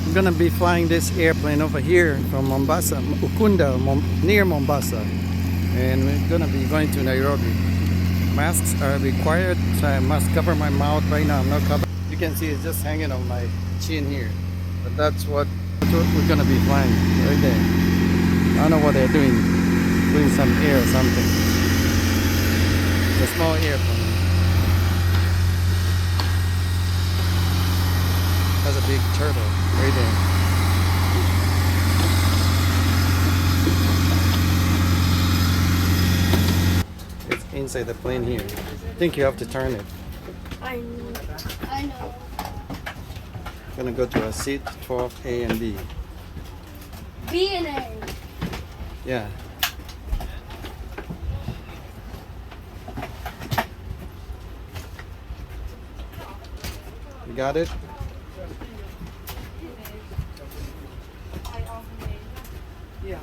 I'm gonna be flying this airplane over here from Mombasa, Ukunda, near Mombasa, and we're gonna be going to Nairobi. Masks are required, so I must cover my mouth right now. I'm not covered. You can see it's just hanging on my chin here, but that's what we're gonna be flying right there. I don't know what they're doing some air or something. It's a small airplane. Has a big turtle right there. It's inside the plane here. I think you have to turn it. I know. Gonna go to a seat 12A and B. B and A. Yeah. You got it? Yeah.